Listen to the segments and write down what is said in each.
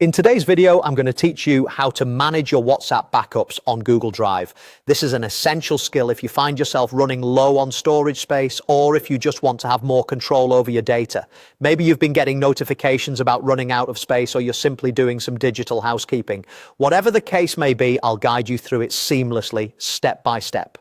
In today's video, I'm going to teach you how to manage your WhatsApp backups on Google Drive. This is an essential skill if you find yourself running low on storage space or if you just want to have more control over your data. Maybe you've been getting notifications about running out of space or you're simply doing some digital housekeeping. Whatever the case may be, I'll guide you through it seamlessly, step by step.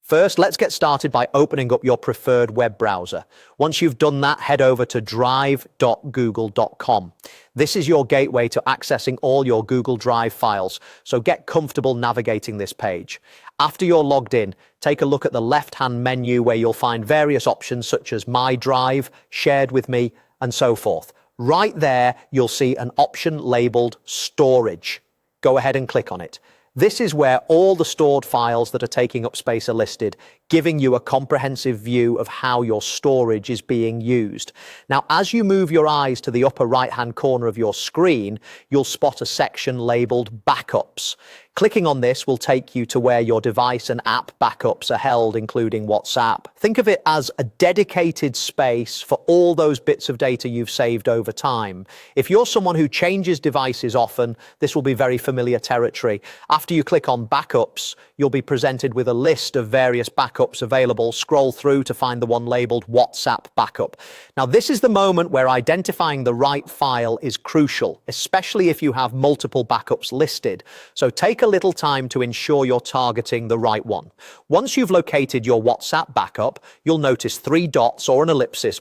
First, let's get started by opening up your preferred web browser. Once you've done that, head over to drive.google.com. This is your gateway to accessing all your Google Drive files, so get comfortable navigating this page. After you're logged in, take a look at the left-hand menu where you'll find various options such as My Drive, Shared with Me, and so forth. Right there, you'll see an option labeled Storage. Go ahead and click on it. This is where all the stored files that are taking up space are listed, giving you a comprehensive view of how your storage is being used. Now, as you move your eyes to the upper right-hand corner of your screen, you'll spot a section labeled Backups. Clicking on this will take you to where your device and app backups are held, including WhatsApp. Think of it as a dedicated space for all those bits of data you've saved over time. If you're someone who changes devices often, this will be very familiar territory. After you click on Backups, you'll be presented with a list of various backups available. Scroll through to find the one labeled WhatsApp Backup. Now, this is the moment where identifying the right file is crucial, especially if you have multiple backups listed. So take a little time to ensure you're targeting the right one. Once you've located your WhatsApp backup, you'll notice 3 dots or an ellipsis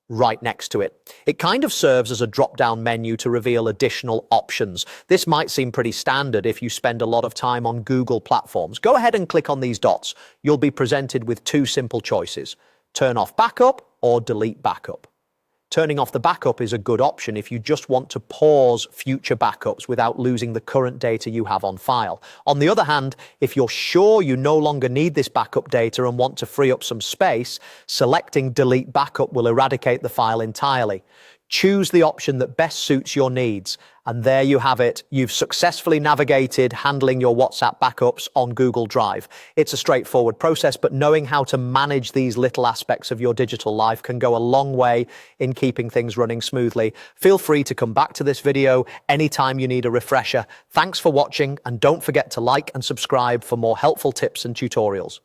right next to it. It kind of serves as a drop-down menu to reveal additional options. This might seem pretty standard if you spend a lot of time on Google platforms. Go ahead and click on these dots. You'll be presented with 2 simple choices: turn off backup or delete backup. Turning off the backup is a good option if you just want to pause future backups without losing the current data you have on file. On the other hand, if you're sure you no longer need this backup data and want to free up some space, selecting delete backup will eradicate the file entirely. Choose the option that best suits your needs. And there you have it. You've successfully navigated handling your WhatsApp backups on Google Drive. It's a straightforward process, but knowing how to manage these little aspects of your digital life can go a long way in keeping things running smoothly. Feel free to come back to this video anytime you need a refresher. Thanks for watching, and don't forget to like and subscribe for more helpful tips and tutorials.